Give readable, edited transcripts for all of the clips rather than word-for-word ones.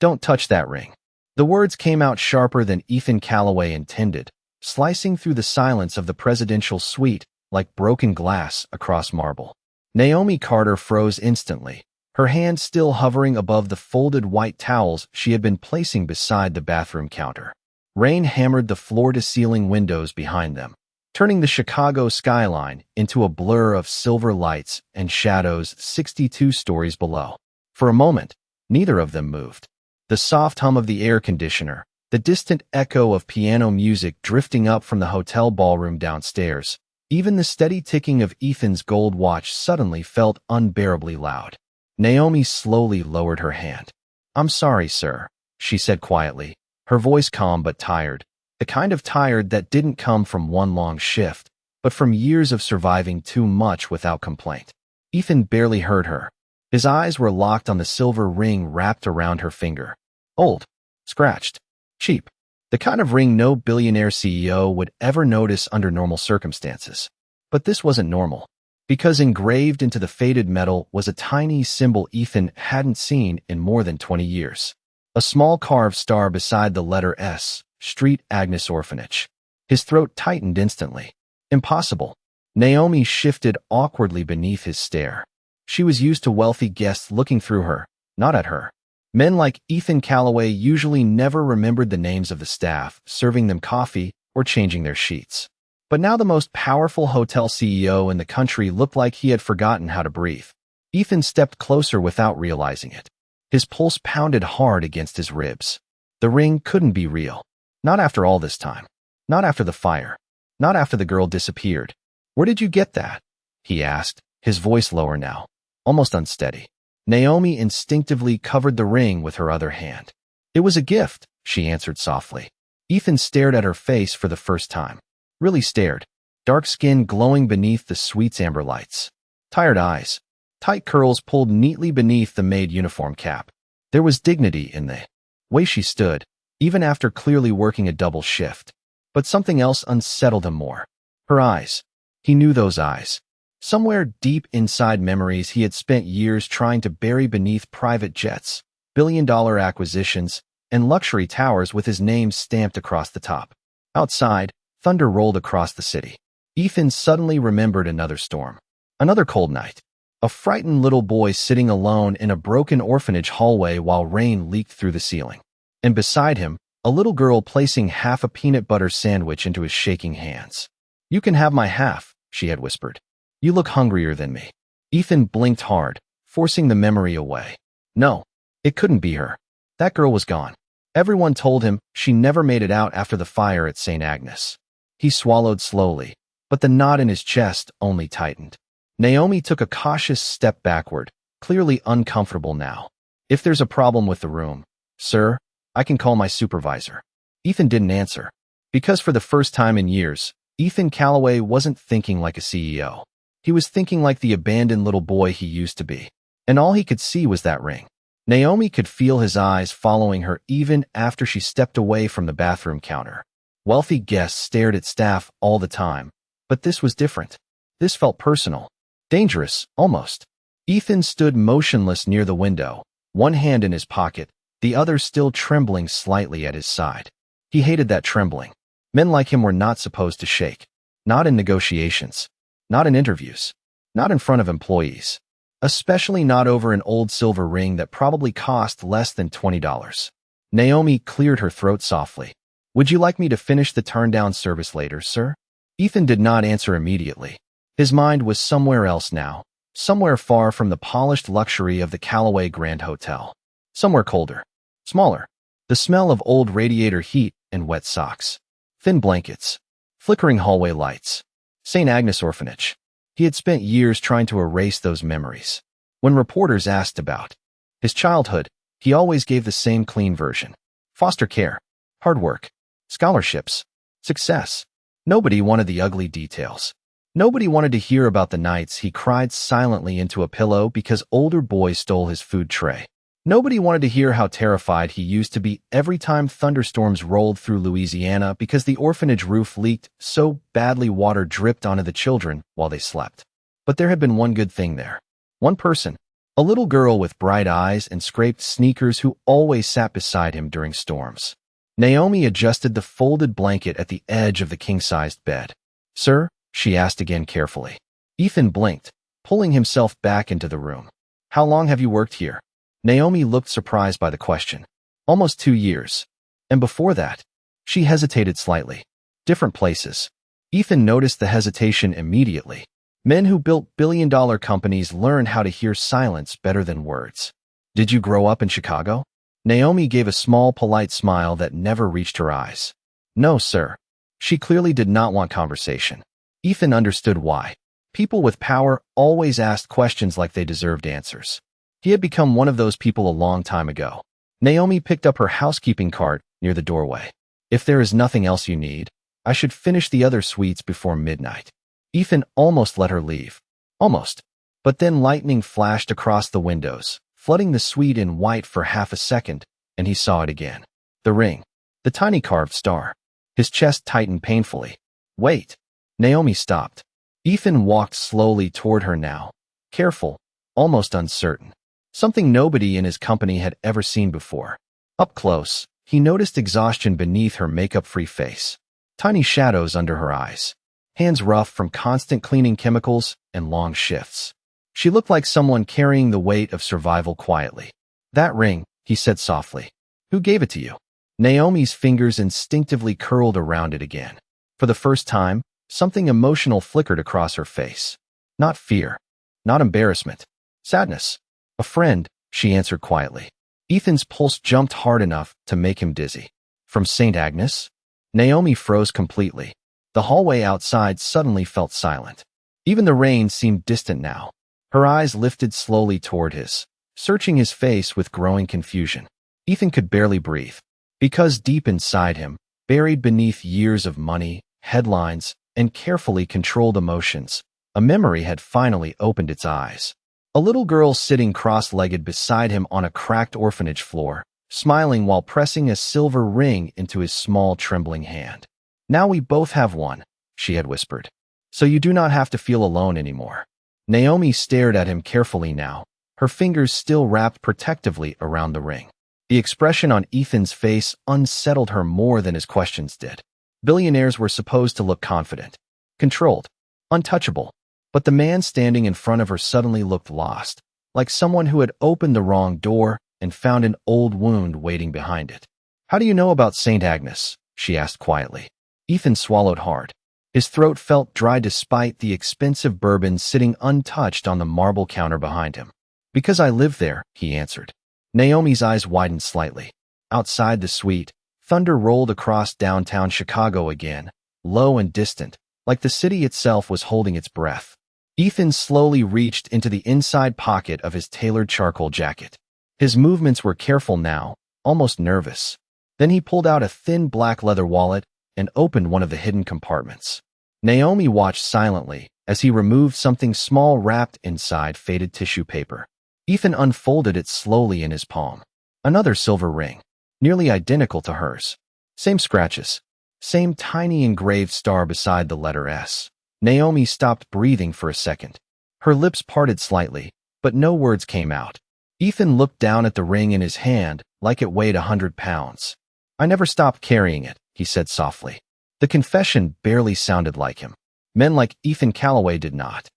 Don't touch that ring. The words came out sharper than Ethan Callaway intended, slicing through the silence of the presidential suite like broken glass across marble. Naomi Carter froze instantly, her hand still hovering above the folded white towels she had been placing beside the bathroom counter. Rain hammered the floor-to-ceiling windows behind them, turning the Chicago skyline into a blur of silver lights and shadows 62 stories below. For a moment, neither of them moved. The soft hum of the air conditioner, the distant echo of piano music drifting up from the hotel ballroom downstairs, even the steady ticking of Ethan's gold watch suddenly felt unbearably loud. Naomi slowly lowered her hand. "I'm sorry, sir," she said quietly, her voice calm but tired, the kind of tired that didn't come from one long shift, but from years of surviving too much without complaint. Ethan barely heard her. His eyes were locked on the silver ring wrapped around her finger. Old, scratched, cheap. The kind of ring no billionaire CEO would ever notice under normal circumstances. But this wasn't normal, because engraved into the faded metal was a tiny symbol Ethan hadn't seen in more than 20 years. A small carved star beside the letter S, Street Agnes Orphanage. His throat tightened instantly. Impossible. Naomi shifted awkwardly beneath his stare. She was used to wealthy guests looking through her, not at her. Men like Ethan Callaway usually never remembered the names of the staff, serving them coffee or changing their sheets. But now the most powerful hotel CEO in the country looked like he had forgotten how to breathe. Ethan stepped closer without realizing it. His pulse pounded hard against his ribs. The ring couldn't be real. Not after all this time. Not after the fire. Not after the girl disappeared. "Where did you get that?" he asked, his voice lower now, almost unsteady. Naomi instinctively covered the ring with her other hand. "It was a gift," she answered softly. Ethan stared at her face for the first time. Really stared. Dark skin glowing beneath the suite's amber lights. Tired eyes. Tight curls pulled neatly beneath the maid uniform cap. There was dignity in the way she stood, even after clearly working a double shift. But something else unsettled him more. Her eyes. He knew those eyes. Somewhere deep inside memories he had spent years trying to bury beneath private jets, billion-dollar acquisitions, and luxury towers with his name stamped across the top. Outside, thunder rolled across the city. Ethan suddenly remembered another storm. Another cold night. A frightened little boy sitting alone in a broken orphanage hallway while rain leaked through the ceiling. And beside him, a little girl placing half a peanut butter sandwich into his shaking hands. "You can have my half," she had whispered. "You look hungrier than me." Ethan blinked hard, forcing the memory away. No, it couldn't be her. That girl was gone. Everyone told him she never made it out after the fire at St. Agnes. He swallowed slowly, but the knot in his chest only tightened. Naomi took a cautious step backward, clearly uncomfortable now. "If there's a problem with the room, sir, I can call my supervisor." Ethan didn't answer, because for the first time in years, Ethan Callaway wasn't thinking like a CEO. He was thinking like the abandoned little boy he used to be. And all he could see was that ring. Naomi could feel his eyes following her even after she stepped away from the bathroom counter. Wealthy guests stared at staff all the time, but this was different. This felt personal. Dangerous, almost. Ethan stood motionless near the window, one hand in his pocket, the other still trembling slightly at his side. He hated that trembling. Men like him were not supposed to shake. Not in negotiations. Not in interviews. Not in front of employees. Especially not over an old silver ring that probably cost less than $20. Naomi cleared her throat softly. "Would you like me to finish the turn-down service later, sir?" Ethan did not answer immediately. His mind was somewhere else now, somewhere far from the polished luxury of the Callaway Grand Hotel. Somewhere colder. Smaller. The smell of old radiator heat and wet socks. Thin blankets. Flickering hallway lights. St. Agnes Orphanage. He had spent years trying to erase those memories. When reporters asked about his childhood, he always gave the same clean version. Foster care. Hard work. Scholarships. Success. Nobody wanted the ugly details. Nobody wanted to hear about the nights he cried silently into a pillow because older boys stole his food tray. Nobody wanted to hear how terrified he used to be every time thunderstorms rolled through Louisiana because the orphanage roof leaked so badly water dripped onto the children while they slept. But there had been one good thing there. One person. a little girl with bright eyes and scraped sneakers who always sat beside him during storms. Naomi adjusted the folded blanket at the edge of the king-sized bed. "Sir?" she asked again carefully. Ethan blinked, pulling himself back into the room. "How long have you worked here?" Naomi looked surprised by the question. "Almost 2 years. And before that?" She hesitated slightly. "Different places." Ethan noticed the hesitation immediately. Men who built billion-dollar companies learn how to hear silence better than words. "Did you grow up in Chicago?" Naomi gave a small, polite smile that never reached her eyes. "No, sir." She clearly did not want conversation. Ethan understood why. People with power always asked questions like they deserved answers. He had become one of those people a long time ago. Naomi picked up her housekeeping cart near the doorway. "If there is nothing else you need, I should finish the other sweets before midnight." Ethan almost let her leave. Almost. But then lightning flashed across the windows, flooding the suite in white for half a second, and he saw it again. The ring. The tiny carved star. His chest tightened painfully. "Wait." Naomi stopped. Ethan walked slowly toward her now, careful, almost uncertain. Something nobody in his company had ever seen before. Up close, he noticed exhaustion beneath her makeup-free face. Tiny shadows under her eyes. Hands rough from constant cleaning chemicals and long shifts. She looked like someone carrying the weight of survival quietly. "That ring," he said softly. "Who gave it to you?" Naomi's fingers instinctively curled around it again. For the first time, something emotional flickered across her face. Not fear. Not embarrassment. Sadness. "A friend," she answered quietly. Ethan's pulse jumped hard enough to make him dizzy. "From St. Agnes?" Naomi froze completely. The hallway outside suddenly felt silent. Even the rain seemed distant now. Her eyes lifted slowly toward his, searching his face with growing confusion. Ethan could barely breathe. Because deep inside him, buried beneath years of money, headlines, and carefully controlled emotions, a memory had finally opened its eyes. A little girl sitting cross-legged beside him on a cracked orphanage floor, smiling while pressing a silver ring into his small, trembling hand. "Now we both have one," she had whispered. "So you do not have to feel alone anymore." Naomi stared at him carefully now, her fingers still wrapped protectively around the ring. The expression on Ethan's face unsettled her more than his questions did. Billionaires were supposed to look confident, controlled, untouchable. But the man standing in front of her suddenly looked lost, like someone who had opened the wrong door and found an old wound waiting behind it. "How do you know about St. Agnes?" she asked quietly. Ethan swallowed hard. His throat felt dry despite the expensive bourbon sitting untouched on the marble counter behind him. "Because I live there," he answered. Naomi's eyes widened slightly. Outside the suite, thunder rolled across downtown Chicago again, low and distant, like the city itself was holding its breath. Ethan slowly reached into the inside pocket of his tailored charcoal jacket. His movements were careful now, almost nervous. Then he pulled out a thin black leather wallet and opened one of the hidden compartments. Naomi watched silently as he removed something small wrapped inside faded tissue paper. Ethan unfolded it slowly in his palm. Another silver ring, nearly identical to hers. Same scratches. Same tiny engraved star beside the letter S. Naomi stopped breathing for a second. Her lips parted slightly, but no words came out. Ethan looked down at the ring in his hand like it weighed 100 pounds. "I never stopped carrying it," he said softly. The confession barely sounded like him. Men like Ethan Calloway did not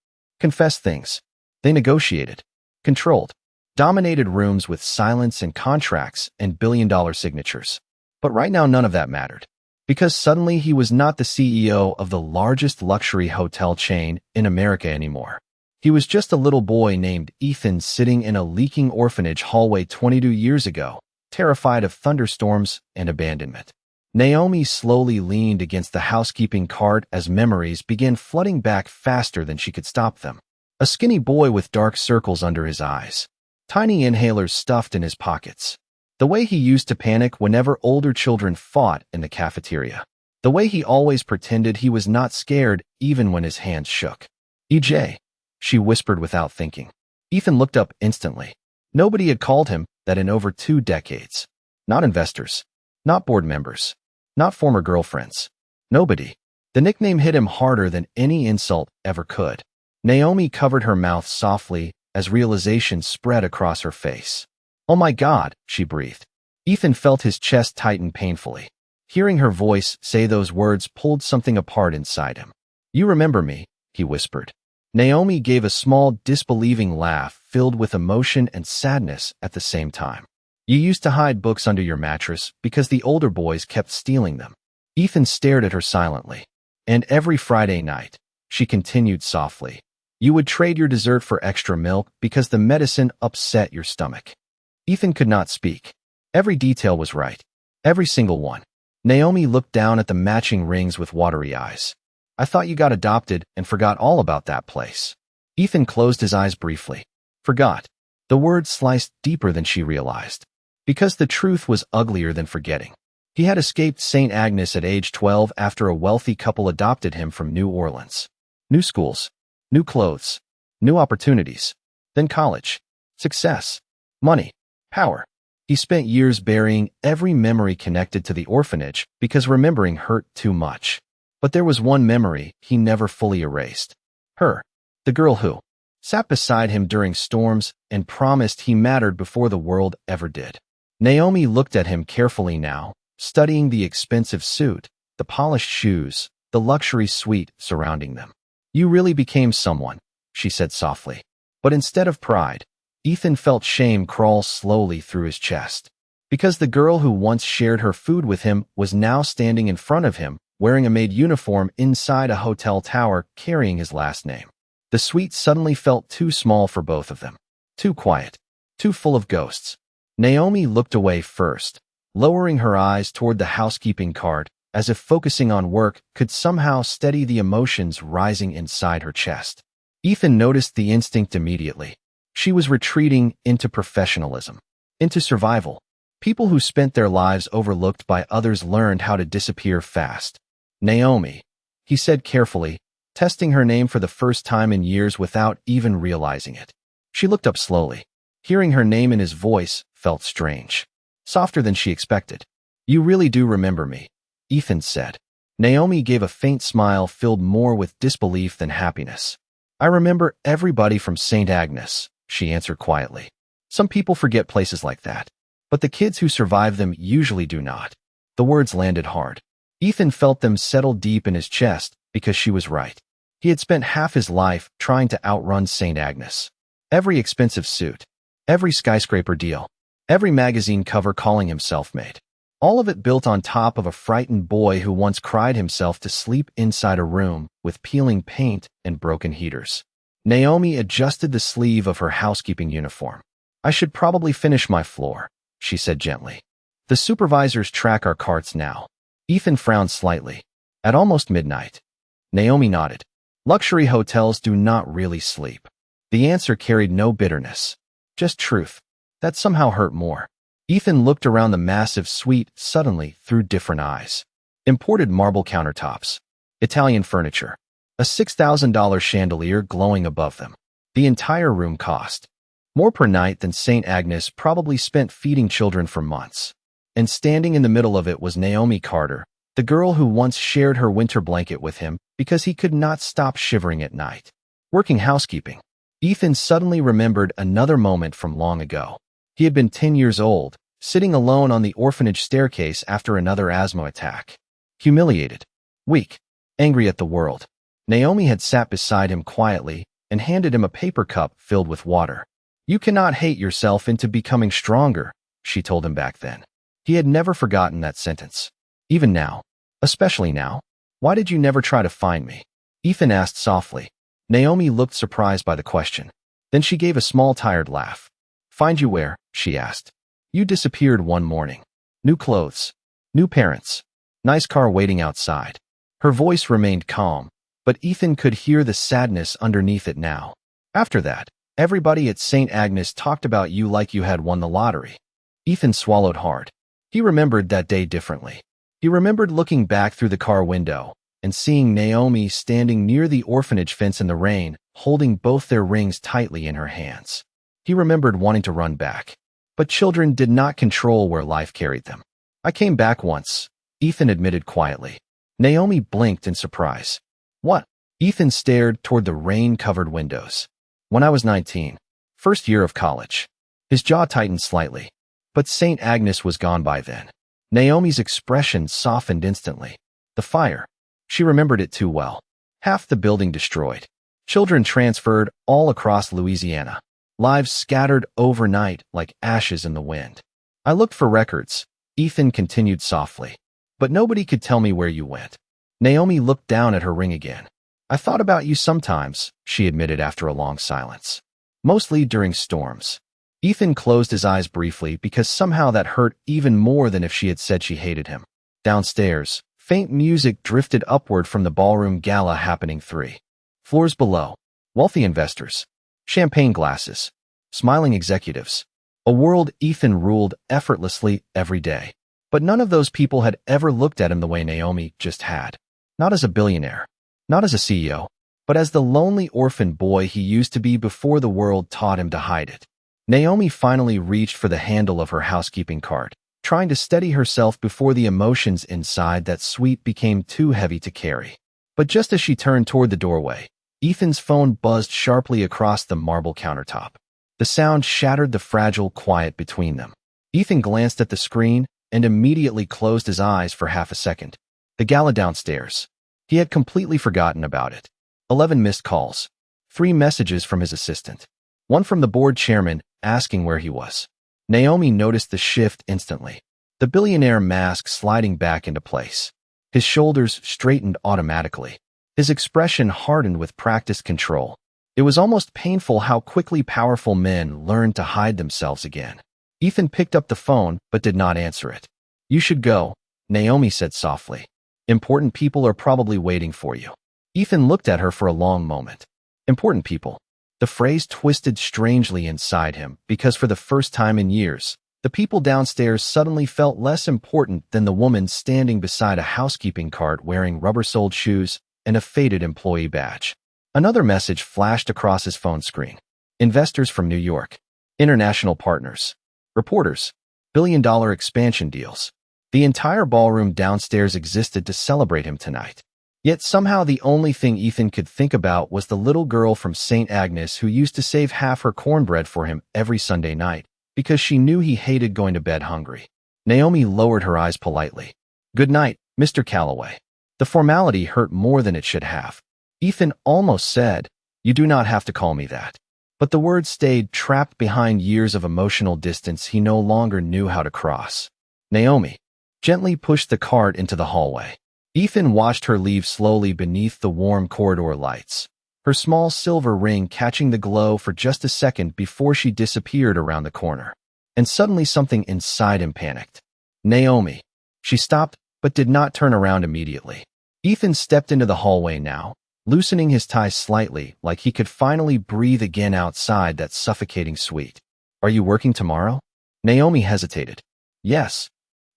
confess things. They negotiated, controlled, dominated rooms with silence and contracts and billion-dollar signatures. But right now none of that mattered. Because suddenly he was not the CEO of the largest luxury hotel chain in America anymore. He was just a little boy named Ethan sitting in a leaking orphanage hallway 22 years ago, terrified of thunderstorms and abandonment. Naomi slowly leaned against the housekeeping cart as memories began flooding back faster than she could stop them. A skinny boy with dark circles under his eyes. Tiny inhalers stuffed in his pockets. The way he used to panic whenever older children fought in the cafeteria. The way he always pretended he was not scared even when his hands shook. "EJ," she whispered without thinking. Ethan looked up instantly. Nobody had called him that in over 2 decades. Not investors. Not board members. Not former girlfriends. Nobody. The nickname hit him harder than any insult ever could. Naomi covered her mouth softly as realization spread across her face. "Oh my God," she breathed. Ethan felt his chest tighten painfully. Hearing her voice say those words pulled something apart inside him. "You remember me," he whispered. Naomi gave a small, disbelieving laugh filled with emotion and sadness at the same time. "You used to hide books under your mattress because the older boys kept stealing them." Ethan stared at her silently. "And every Friday night," she continued softly, "you would trade your dessert for extra milk because the medicine upset your stomach." Ethan could not speak. Every detail was right. Every single one. Naomi looked down at the matching rings with watery eyes. "I thought you got adopted and forgot all about that place." Ethan closed his eyes briefly. Forgot. The word sliced deeper than she realized. Because the truth was uglier than forgetting. He had escaped St. Agnes at age 12 after a wealthy couple adopted him from New Orleans. New schools. New clothes. New opportunities. Then college. Success. Money. Power. He spent years burying every memory connected to the orphanage because remembering hurt too much. But there was one memory he never fully erased. Her. The girl who sat beside him during storms and promised he mattered before the world ever did. Naomi looked at him carefully now, studying the expensive suit, the polished shoes, the luxury suite surrounding them. "You really became someone," she said softly. But instead of pride, Ethan felt shame crawl slowly through his chest. Because the girl who once shared her food with him was now standing in front of him, wearing a maid uniform inside a hotel tower carrying his last name. The suite suddenly felt too small for both of them. Too quiet. Too full of ghosts. Naomi looked away first, lowering her eyes toward the housekeeping cart, as if focusing on work could somehow steady the emotions rising inside her chest. Ethan noticed the instinct immediately. She was retreating into professionalism, into survival. People who spent their lives overlooked by others learned how to disappear fast. "Naomi," he said carefully, testing her name for the first time in years without even realizing it. She looked up slowly. Hearing her name in his voice felt strange. Softer than she expected. "You really do remember me," Ethan said. Naomi gave a faint smile filled more with disbelief than happiness. "I remember everybody from St. Agnes," she answered quietly. "Some people forget places like that, but the kids who survive them usually do not." The words landed hard. Ethan felt them settle deep in his chest because she was right. He had spent half his life trying to outrun St. Agnes. Every expensive suit, every skyscraper deal, every magazine cover calling him self-made. All of it built on top of a frightened boy who once cried himself to sleep inside a room with peeling paint and broken heaters. Naomi adjusted the sleeve of her housekeeping uniform. "I should probably finish my floor," she said gently. "The supervisors track our carts now." Ethan frowned slightly. "At almost midnight." Naomi nodded. "Luxury hotels do not really sleep." The answer carried no bitterness, just truth. That somehow hurt more. Ethan looked around the massive suite suddenly through different eyes. Imported marble countertops. Italian furniture. A $6,000 chandelier glowing above them. The entire room cost more per night than St. Agnes probably spent feeding children for months. And standing in the middle of it was Naomi Carter, the girl who once shared her winter blanket with him because he could not stop shivering at night. Working housekeeping. Ethan suddenly remembered another moment from long ago. He had been 10 years old, sitting alone on the orphanage staircase after another asthma attack. Humiliated. Weak. Angry at the world. Naomi had sat beside him quietly and handed him a paper cup filled with water. "You cannot hate yourself into becoming stronger," she told him back then. He had never forgotten that sentence. Even now. Especially now. "Why did you never try to find me?" Ethan asked softly. Naomi looked surprised by the question. Then she gave a small tired laugh. "Find you where?" she asked. "You disappeared one morning. New clothes. New parents. Nice car waiting outside." Her voice remained calm, but Ethan could hear the sadness underneath it now. "After that, everybody at St. Agnes talked about you like you had won the lottery." Ethan swallowed hard. He remembered that day differently. He remembered looking back through the car window and seeing Naomi standing near the orphanage fence in the rain, holding both their rings tightly in her hands. He remembered wanting to run back. But children did not control where life carried them. "I came back once," Ethan admitted quietly. Naomi blinked in surprise. "What?" Ethan stared toward the rain-covered windows. "When I was 19. First year of college. His jaw tightened slightly. But St. Agnes was gone by then. Naomi's expression softened instantly. The fire. She remembered it too well. Half the building destroyed. Children transferred all across Louisiana. Lives scattered overnight like ashes in the wind. I looked for records, Ethan continued softly. But nobody could tell me where you went. Naomi looked down at her ring again. I thought about you sometimes, she admitted after a long silence. Mostly during storms. Ethan closed his eyes briefly because somehow that hurt even more than if she had said she hated him. Downstairs, faint music drifted upward from the ballroom gala happening 3 floors below. Wealthy investors. Champagne glasses. Smiling executives. A world Ethan ruled effortlessly every day. But none of those people had ever looked at him the way Naomi just had. Not as a billionaire. Not as a CEO. But as the lonely orphan boy he used to be before the world taught him to hide it. Naomi finally reached for the handle of her housekeeping card, trying to steady herself before the emotions inside that suite became too heavy to carry. But just as she turned toward the doorway, Ethan's phone buzzed sharply across the marble countertop. The sound shattered the fragile quiet between them. Ethan glanced at the screen and immediately closed his eyes for half a second. The gala downstairs. He had completely forgotten about it. 11 missed calls. 3 messages from his assistant. 1 from the board chairman asking where he was. Naomi noticed the shift instantly. The billionaire mask sliding back into place. His shoulders straightened automatically. His expression hardened with practiced control. It was almost painful how quickly powerful men learned to hide themselves again. Ethan picked up the phone but did not answer it. You should go, Naomi said softly. Important people are probably waiting for you. Ethan looked at her for a long moment. Important people. The phrase twisted strangely inside him because for the first time in years, the people downstairs suddenly felt less important than the woman standing beside a housekeeping cart wearing rubber-soled shoes and a faded employee badge. Another message flashed across his phone screen. Investors from New York. International partners. Reporters. Billion-dollar expansion deals. The entire ballroom downstairs existed to celebrate him tonight. Yet somehow the only thing Ethan could think about was the little girl from St. Agnes who used to save half her cornbread for him every Sunday night because she knew he hated going to bed hungry. Naomi lowered her eyes politely. Good night, Mr. Calloway. The formality hurt more than it should have. Ethan almost said, you do not have to call me that. But the words stayed trapped behind years of emotional distance he no longer knew how to cross. Naomi gently pushed the cart into the hallway. Ethan watched her leave slowly beneath the warm corridor lights, her small silver ring catching the glow for just a second before she disappeared around the corner. And suddenly something inside him panicked. Naomi. She stopped, but did not turn around immediately. Ethan stepped into the hallway now, loosening his tie slightly like he could finally breathe again outside that suffocating suite. Are you working tomorrow? Naomi hesitated. Yes.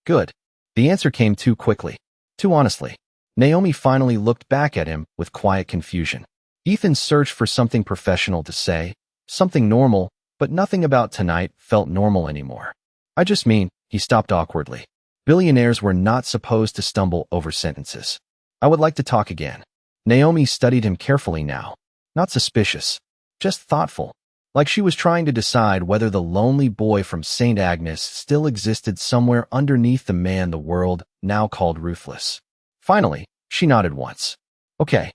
Good. The answer came too quickly. Too honestly. Naomi finally looked back at him with quiet confusion. Ethan searched for something professional to say, something normal, but nothing about tonight felt normal anymore. I just mean, he stopped awkwardly. Billionaires were not supposed to stumble over sentences. I would like to talk again. Naomi studied him carefully now. Not suspicious. Just thoughtful. Like she was trying to decide whether the lonely boy from St. Agnes still existed somewhere underneath the man the world now called ruthless. Finally, she nodded once. Okay.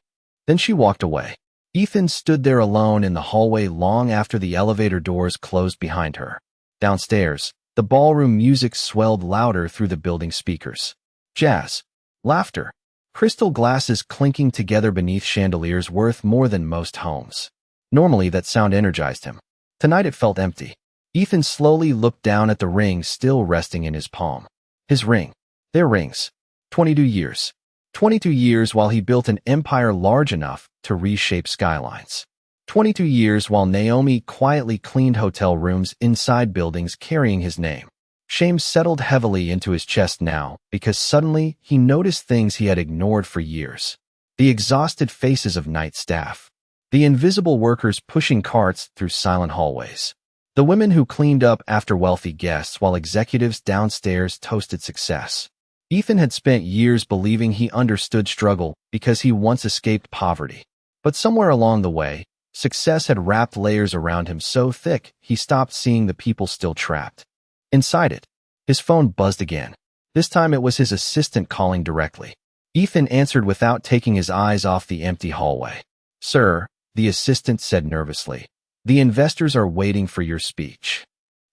Then she walked away. Ethan stood there alone in the hallway long after the elevator doors closed behind her. Downstairs, the ballroom music swelled louder through the building speakers. Jazz. Laughter. Crystal glasses clinking together beneath chandeliers worth more than most homes. Normally that sound energized him. Tonight it felt empty. Ethan slowly looked down at the ring still resting in his palm. His ring. Their rings. 22 years. 22 years while he built an empire large enough to reshape skylines. 22 years while Naomi quietly cleaned hotel rooms inside buildings carrying his name. Shame settled heavily into his chest now because suddenly he noticed things he had ignored for years. The exhausted faces of night staff. The invisible workers pushing carts through silent hallways. The women who cleaned up after wealthy guests while executives downstairs toasted success. Ethan had spent years believing he understood struggle because he once escaped poverty. But somewhere along the way, Success had wrapped layers around him so thick he stopped seeing the people still trapped. Inside it, his phone buzzed again. This time it was his assistant calling directly. Ethan answered without taking his eyes off the empty hallway. "Sir," the assistant said nervously, "the investors are waiting for your speech."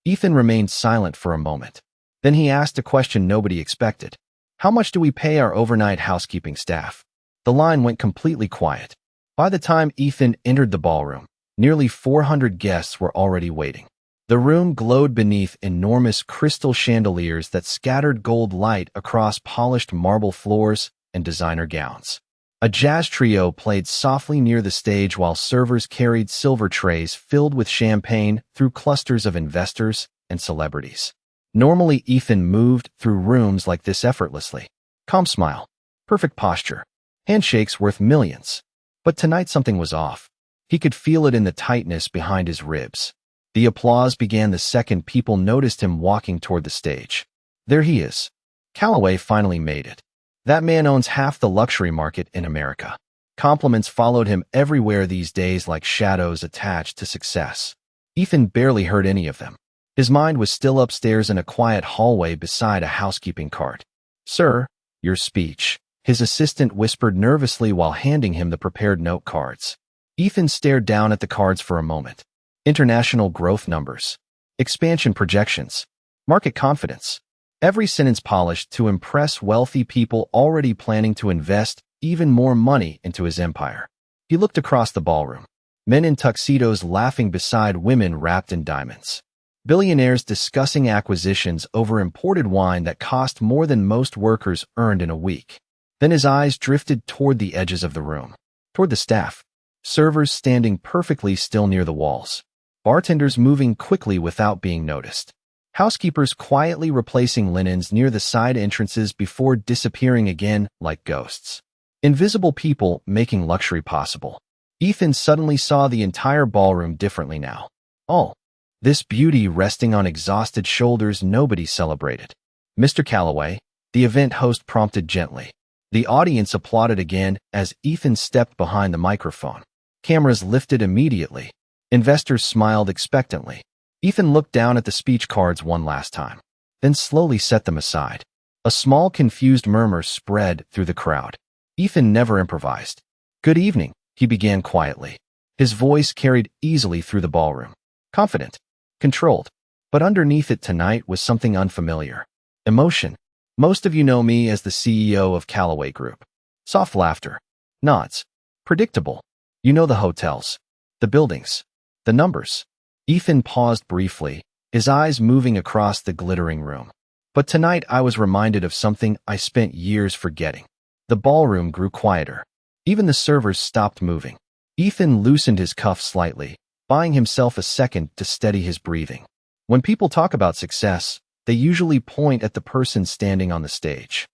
Ethan remained silent for a moment. Then he asked a question nobody expected. "How much do we pay our overnight housekeeping staff?" The line went completely quiet. By the time Ethan entered the ballroom, nearly 400 guests were already waiting. The room glowed beneath enormous crystal chandeliers that scattered gold light across polished marble floors and designer gowns. A jazz trio played softly near the stage while servers carried silver trays filled with champagne through clusters of investors and celebrities. Normally, Ethan moved through rooms like this effortlessly. Calm smile, perfect posture, handshakes worth millions. But tonight something was off. He could feel it in the tightness behind his ribs. The applause began the second people noticed him walking toward the stage. There he is. Calloway finally made it. That man owns half the luxury market in America. Compliments followed him everywhere these days like shadows attached to success. Ethan barely heard any of them. His mind was still upstairs in a quiet hallway beside a housekeeping cart. "Sir, your speech," his assistant whispered nervously while handing him the prepared note cards. Ethan stared down at the cards for a moment. International growth numbers, expansion projections, market confidence. Every sentence polished to impress wealthy people already planning to invest even more money into his empire. He looked across the ballroom. Men in tuxedos laughing beside women wrapped in diamonds. Billionaires discussing acquisitions over imported wine that cost more than most workers earned in a week. Then his eyes drifted toward the edges of the room, toward the staff. Servers standing perfectly still near the walls. Bartenders moving quickly without being noticed. Housekeepers quietly replacing linens near the side entrances before disappearing again like ghosts. Invisible people making luxury possible. Ethan suddenly saw the entire ballroom differently now. Oh, this beauty resting on exhausted shoulders nobody celebrated. "Mr. Calloway," the event host prompted gently. The audience applauded again as Ethan stepped behind the microphone. Cameras lifted immediately. Investors smiled expectantly. Ethan looked down at the speech cards one last time, then slowly set them aside. A small confused murmur spread through the crowd. Ethan never improvised. "Good evening," he began quietly. His voice carried easily through the ballroom. Confident, controlled. But underneath it tonight was something unfamiliar. Emotion. "Most of you know me as the CEO of Calloway Group." Soft laughter. Nods. "Predictable. You know the hotels, the buildings, the numbers." Ethan paused briefly, his eyes moving across the glittering room. "But tonight I was reminded of something I spent years forgetting." The ballroom grew quieter. Even the servers stopped moving. Ethan loosened his cuff slightly, buying himself a second to steady his breathing. When people talk about success, they usually point at the person standing on the stage.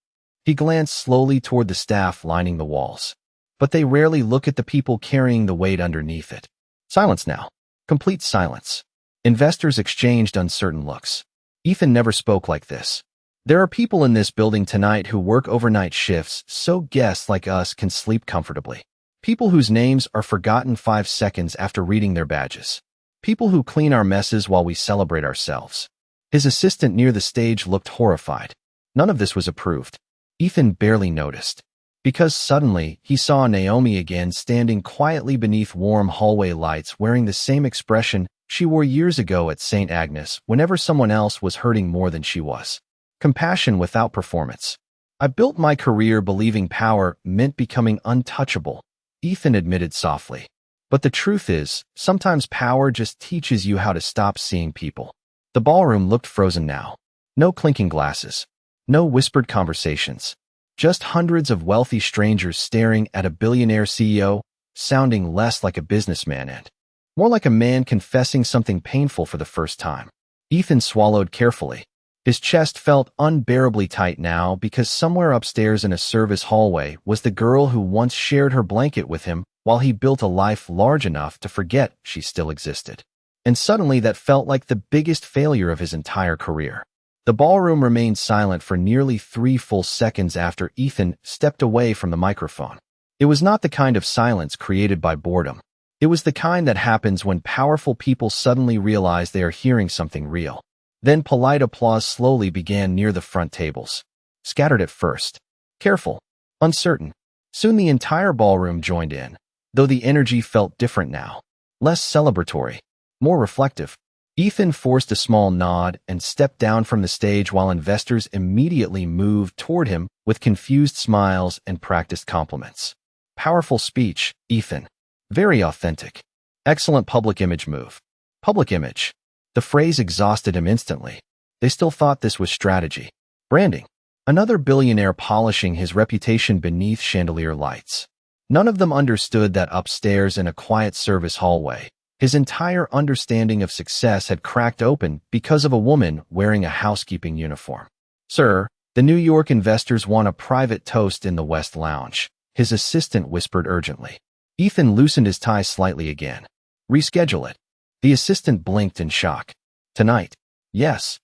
He glanced slowly toward the staff lining the walls. But they rarely look at the people carrying the weight underneath it. Silence now. Complete silence. Investors exchanged uncertain looks. Ethan never spoke like this. "There are people in this building tonight who work overnight shifts so guests like us can sleep comfortably. People whose names are forgotten 5 seconds after reading their badges. People who clean our messes while we celebrate ourselves." His assistant near the stage looked horrified. None of this was approved. Ethan barely noticed. Because suddenly, he saw Naomi again standing quietly beneath warm hallway lights wearing the same expression she wore years ago at St. Agnes whenever someone else was hurting more than she was. Compassion without performance. "I built my career believing power meant becoming untouchable," Ethan admitted softly. "But the truth is, sometimes power just teaches you how to stop seeing people." The ballroom looked frozen now. No clinking glasses. No whispered conversations. Just hundreds of wealthy strangers staring at a billionaire CEO, sounding less like a businessman and more like a man confessing something painful for the first time. Ethan swallowed carefully. His chest felt unbearably tight now because somewhere upstairs in a service hallway was the girl who once shared her blanket with him while he built a life large enough to forget she still existed. And suddenly that felt like the biggest failure of his entire career. The ballroom remained silent for nearly 3 full seconds after Ethan stepped away from the microphone. It was not the kind of silence created by boredom. It was the kind that happens when powerful people suddenly realize they are hearing something real. Then polite applause slowly began near the front tables. Scattered at first. Careful. Uncertain. Soon the entire ballroom joined in, though the energy felt different now. Less celebratory. More reflective. Ethan forced a small nod and stepped down from the stage while investors immediately moved toward him with confused smiles and practiced compliments. Powerful speech, Ethan. Very authentic. Excellent public image move. Public image. The phrase exhausted him instantly. They still thought this was strategy. Branding. Another billionaire polishing his reputation beneath chandelier lights. None of them understood that upstairs in a quiet service hallway, his entire understanding of success had cracked open because of a woman wearing a housekeeping uniform. "Sir, the New York investors want a private toast in the West Lounge," his assistant whispered urgently. Ethan loosened his tie slightly again. "Reschedule it." The assistant blinked in shock. "Tonight?" "Yes.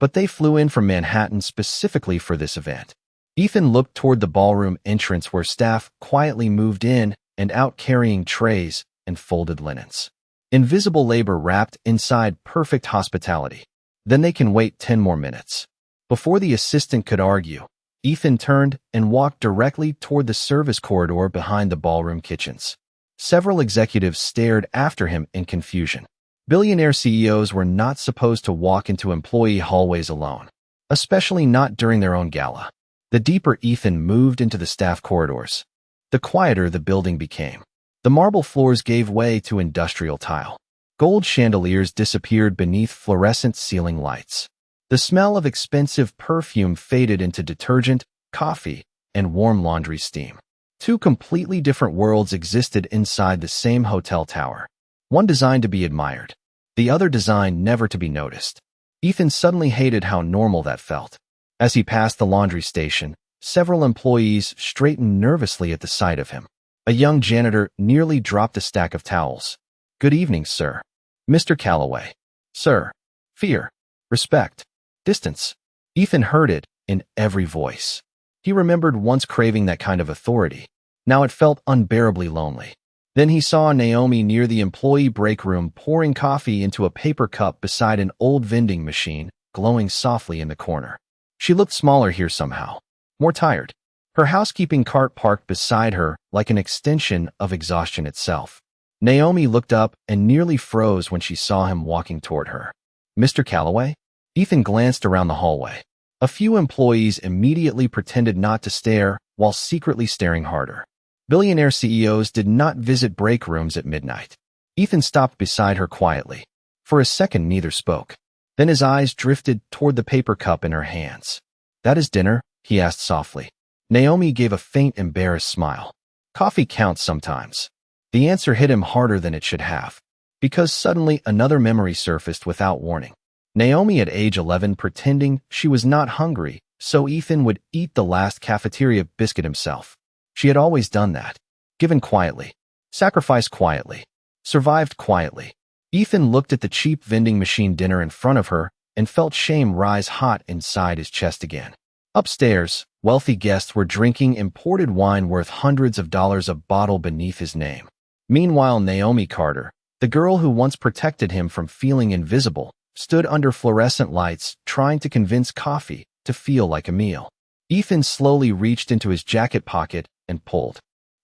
But they flew in from Manhattan specifically for this event." Ethan looked toward the ballroom entrance where staff quietly moved in and out carrying trays and folded linens. Invisible labor wrapped inside perfect hospitality. Then they can wait 10 more minutes. Before the assistant could argue, Ethan turned and walked directly toward the service corridor behind the ballroom kitchens. Several executives stared after him in confusion. Billionaire CEOs were not supposed to walk into employee hallways alone, especially not during their own gala. The deeper Ethan moved into the staff corridors, the quieter the building became. The marble floors gave way to industrial tile. Gold chandeliers disappeared beneath fluorescent ceiling lights. The smell of expensive perfume faded into detergent, coffee, and warm laundry steam. Two completely different worlds existed inside the same hotel tower. One designed to be admired, the other designed never to be noticed. Ethan suddenly hated how normal that felt. As he passed the laundry station, several employees straightened nervously at the sight of him. A young janitor nearly dropped a stack of towels. "Good evening, sir." "Mr. Calloway." "Sir." Fear. Respect. Distance. Ethan heard it in every voice. He remembered once craving that kind of authority. Now it felt unbearably lonely. Then he saw Naomi near the employee break room pouring coffee into a paper cup beside an old vending machine, glowing softly in the corner. She looked smaller here somehow. More tired. Her housekeeping cart parked beside her like an extension of exhaustion itself. Naomi looked up and nearly froze when she saw him walking toward her. "Mr. Calloway?" Ethan glanced around the hallway. A few employees immediately pretended not to stare while secretly staring harder. Billionaire CEOs did not visit break rooms at midnight. Ethan stopped beside her quietly. For a second, neither spoke. Then his eyes drifted toward the paper cup in her hands. "That is dinner?" he asked softly. Naomi gave a faint, embarrassed smile. "Coffee counts sometimes." The answer hit him harder than it should have, because suddenly another memory surfaced without warning. Naomi at age 11 pretending she was not hungry, so Ethan would eat the last cafeteria biscuit himself. She had always done that. Given quietly. Sacrificed quietly. Survived quietly. Ethan looked at the cheap vending machine dinner in front of her and felt shame rise hot inside his chest again. Upstairs, wealthy guests were drinking imported wine worth hundreds of dollars a bottle beneath his name. Meanwhile, Naomi Carter, the girl who once protected him from feeling invisible, stood under fluorescent lights trying to convince coffee to feel like a meal. Ethan slowly reached into his jacket pocket and pulled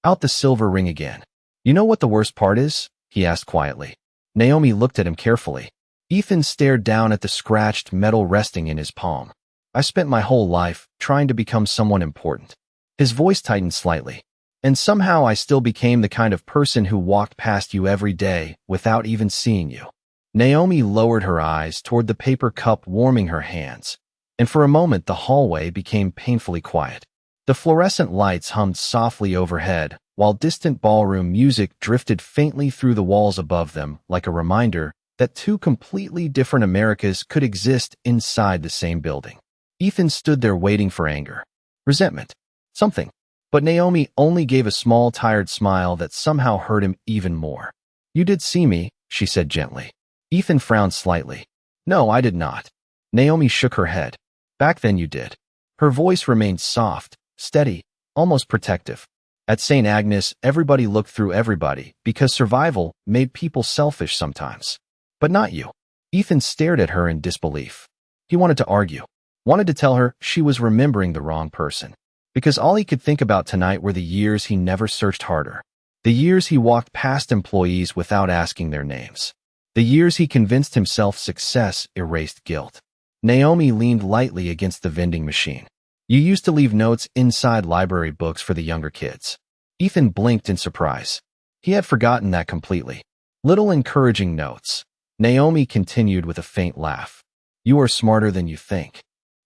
out the silver ring again. "You know what the worst part is?" he asked quietly. Naomi looked at him carefully. Ethan stared down at the scratched metal resting in his palm. "I spent my whole life trying to become someone important." His voice tightened slightly. "And somehow I still became the kind of person who walked past you every day without even seeing you." Naomi lowered her eyes toward the paper cup warming her hands, and for a moment the hallway became painfully quiet. The fluorescent lights hummed softly overhead, while distant ballroom music drifted faintly through the walls above them like a reminder that two completely different Americas could exist inside the same building. Ethan stood there waiting for anger, resentment, something. But Naomi only gave a small, tired smile that somehow hurt him even more. "You did see me," she said gently. Ethan frowned slightly. "No, I did not." Naomi shook her head. "Back then you did." Her voice remained soft, steady, almost protective. At St. Agnes, everybody looked through everybody because survival made people selfish sometimes. But not you. Ethan stared at her in disbelief. He wanted to argue. Wanted to tell her she was remembering the wrong person. Because all he could think about tonight were the years he never searched harder. The years he walked past employees without asking their names. The years he convinced himself success erased guilt. Naomi leaned lightly against the vending machine. You used to leave notes inside library books for the younger kids. Ethan blinked in surprise. He had forgotten that completely. Little encouraging notes. Naomi continued with a faint laugh. You are smarter than you think.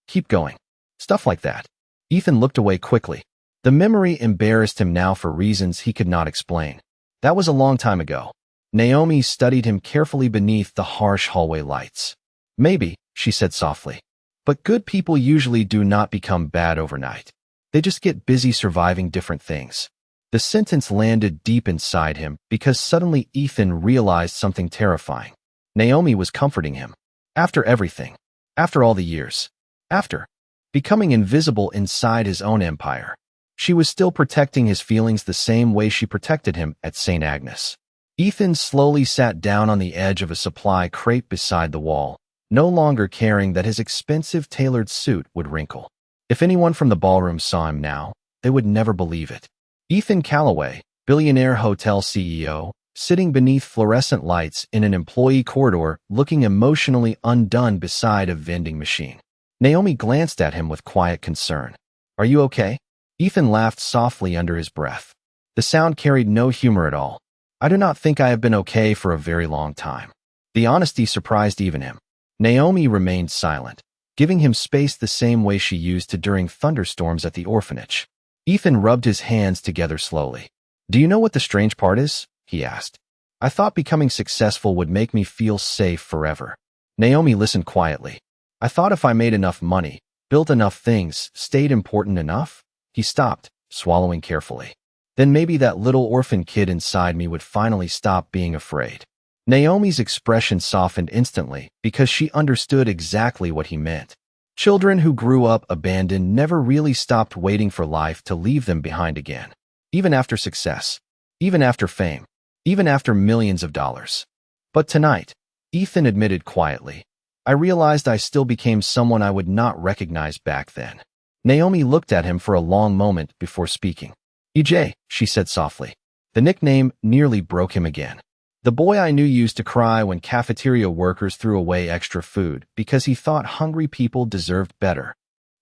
Keep going. Stuff like that. Ethan looked away quickly. The memory embarrassed him now for reasons he could not explain. That was a long time ago. Naomi studied him carefully beneath the harsh hallway lights. Maybe, she said softly. But good people usually do not become bad overnight. They just get busy surviving different things. The sentence landed deep inside him because suddenly Ethan realized something terrifying. Naomi was comforting him. After everything. After all the years. After becoming invisible inside his own empire. She was still protecting his feelings the same way she protected him at St. Agnes. Ethan slowly sat down on the edge of a supply crate beside the wall, no longer caring that his expensive tailored suit would wrinkle. If anyone from the ballroom saw him now, they would never believe it. Ethan Calloway, Billionaire hotel CEO, sitting beneath fluorescent lights in an employee corridor, looking emotionally undone beside a vending machine. Naomi glanced at him with quiet concern. Are you okay? Ethan laughed softly under his breath. The sound carried no humor at all. I do not think I have been okay for a very long time. The honesty surprised even him. Naomi remained silent, giving him space the same way she used to during thunderstorms at the orphanage. Ethan rubbed his hands together slowly. Do you know what the strange part is? He asked. I thought becoming successful would make me feel safe forever. Naomi listened quietly. I thought if I made enough money, built enough things, stayed important enough. He stopped, swallowing carefully. Then maybe that little orphan kid inside me would finally stop being afraid. Naomi's expression softened instantly because she understood exactly what he meant. Children who grew up abandoned never really stopped waiting for life to leave them behind again. Even after success. Even after fame. Even after millions of dollars. But tonight, Ethan admitted quietly, I realized I still became someone I would not recognize back then. Naomi looked at him for a long moment before speaking. EJ, she said softly. The nickname nearly broke him again. The boy I knew used to cry when cafeteria workers threw away extra food because he thought hungry people deserved better.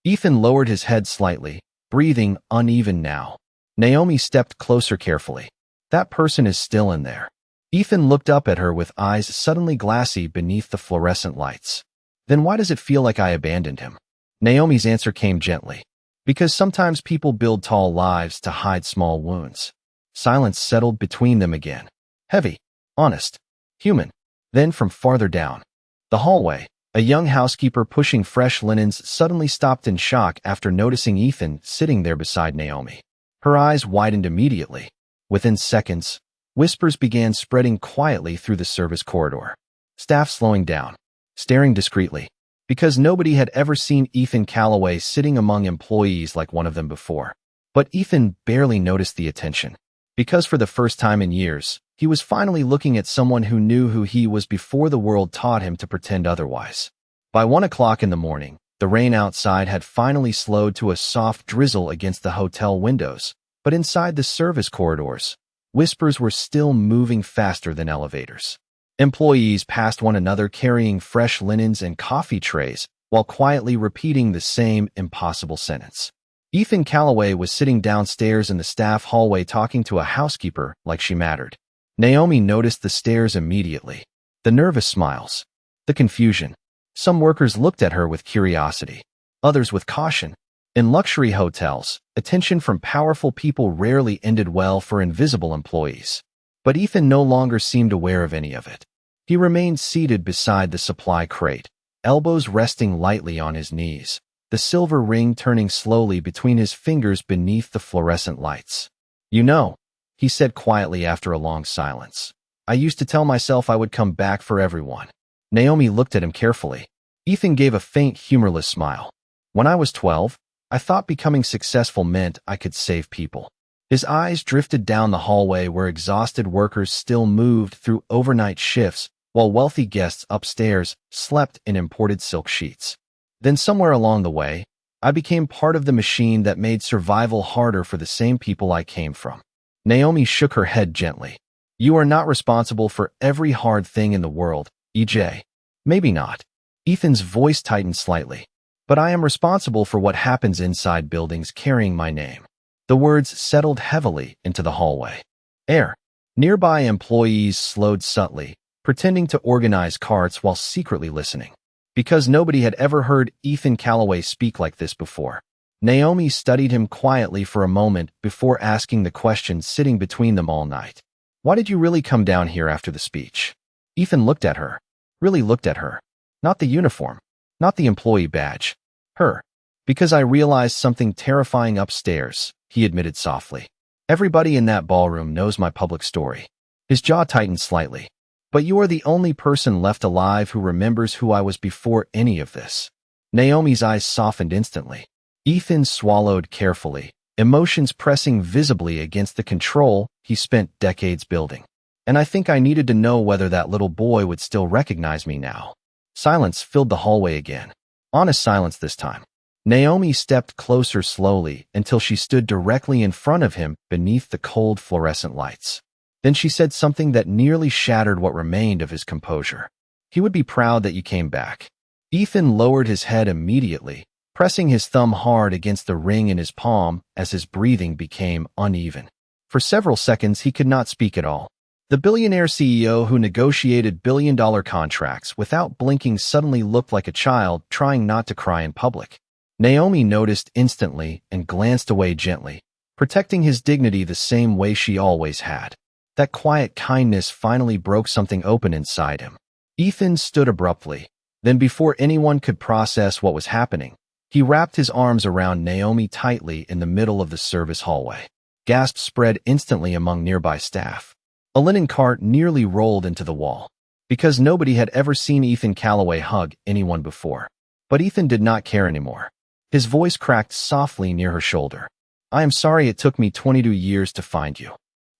Ethan lowered his head slightly, breathing uneven now. Naomi stepped closer carefully. That person is still in there. Ethan looked up at her with eyes suddenly glassy beneath the fluorescent lights. Then why does it feel like I abandoned him? Naomi's answer came gently. Because sometimes people build tall lives to hide small wounds. Silence settled between them again. Heavy, honest, human. Then from farther down the hallway, a young housekeeper pushing fresh linens suddenly stopped in shock after noticing Ethan sitting there beside Naomi. Her eyes widened immediately. Within seconds, whispers began spreading quietly through the service corridor. Staff slowing down, staring discreetly. Because nobody had ever seen Ethan Calloway sitting among employees like one of them before. But Ethan barely noticed the attention. Because for the first time in years, he was finally looking at someone who knew who he was before the world taught him to pretend otherwise. By 1 o'clock in the morning, the rain outside had finally slowed to a soft drizzle against the hotel windows. But inside the service corridors, whispers were still moving faster than elevators. Employees passed one another carrying fresh linens and coffee trays while quietly repeating the same impossible sentence. Ethan Calloway was sitting downstairs in the staff hallway talking to a housekeeper like she mattered. Naomi noticed the stares immediately. The nervous smiles. The confusion. Some workers looked at her with curiosity. Others with caution. In luxury hotels, attention from powerful people rarely ended well for invisible employees. But Ethan no longer seemed aware of any of it. He remained seated beside the supply crate, elbows resting lightly on his knees, the silver ring turning slowly between his fingers beneath the fluorescent lights. You know, he said quietly after a long silence, I used to tell myself I would come back for everyone. Naomi looked at him carefully. Ethan gave a faint, humorless smile. When I was 12, I thought becoming successful meant I could save people. His eyes drifted down the hallway where exhausted workers still moved through overnight shifts while wealthy guests upstairs slept in imported silk sheets. Then somewhere along the way, I became part of the machine that made survival harder for the same people I came from. Naomi shook her head gently. You are not responsible for every hard thing in the world, EJ. Maybe not. Ethan's voice tightened slightly. But I am responsible for what happens inside buildings carrying my name. The words settled heavily into the hallway. Air. Nearby employees slowed subtly, pretending to organize carts while secretly listening. Because nobody had ever heard Ethan Calloway speak like this before. Naomi studied him quietly for a moment before asking the question sitting between them all night. Why did you really come down here after the speech? Ethan looked at her. Really looked at her. Not the uniform. Not the employee badge. Her. Because I realized something terrifying upstairs, he admitted softly. Everybody in that ballroom knows my public story. His jaw tightened slightly. But you are the only person left alive who remembers who I was before any of this. Naomi's eyes softened instantly. Ethan swallowed carefully, emotions pressing visibly against the control he spent decades building. And I think I needed to know whether that little boy would still recognize me now. Silence filled the hallway again. Honest silence this time. Naomi stepped closer slowly until she stood directly in front of him beneath the cold fluorescent lights. Then she said something that nearly shattered what remained of his composure. He would be proud that you came back. Ethan lowered his head immediately, pressing his thumb hard against the ring in his palm as his breathing became uneven. For several seconds he could not speak at all. The billionaire CEO who negotiated billion-dollar contracts without blinking suddenly looked like a child trying not to cry in public. Naomi noticed instantly and glanced away gently, protecting his dignity the same way she always had. That quiet kindness finally broke something open inside him. Ethan stood abruptly. Then before anyone could process what was happening, he wrapped his arms around Naomi tightly in the middle of the service hallway. Gasps spread instantly among nearby staff. A linen cart nearly rolled into the wall, because nobody had ever seen Ethan Calloway hug anyone before. But Ethan did not care anymore. His voice cracked softly near her shoulder. I am sorry it took me 22 years to find you.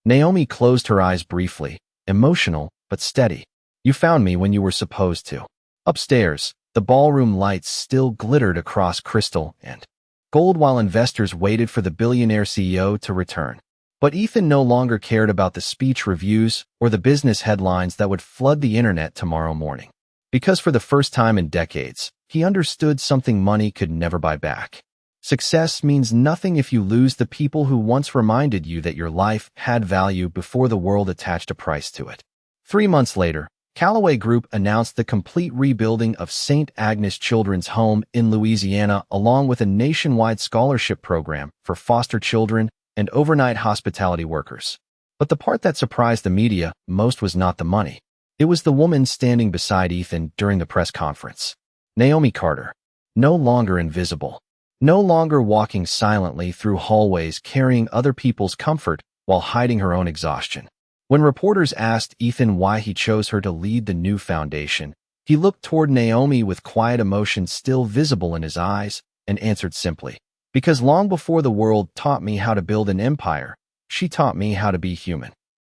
Naomi closed her eyes briefly, emotional but steady. You found me when you were supposed to. Upstairs, the ballroom lights still glittered across crystal and gold while investors waited for the billionaire CEO to return. But Ethan no longer cared about the speech reviews or the business headlines that would flood the internet tomorrow morning. Because for the first time in decades, he understood something money could never buy back. Success means nothing if you lose the people who once reminded you that your life had value before the world attached a price to it. 3 months later, Calloway Group announced the complete rebuilding of St. Agnes Children's Home in Louisiana along with a nationwide scholarship program for foster children and overnight hospitality workers. But the part that surprised the media most was not the money. It was the woman standing beside Ethan during the press conference. Naomi Carter. No longer invisible. No longer walking silently through hallways carrying other people's comfort while hiding her own exhaustion. When reporters asked Ethan why he chose her to lead the new foundation, he looked toward Naomi with quiet emotion still visible in his eyes and answered simply, because long before the world taught me how to build an empire, she taught me how to be human.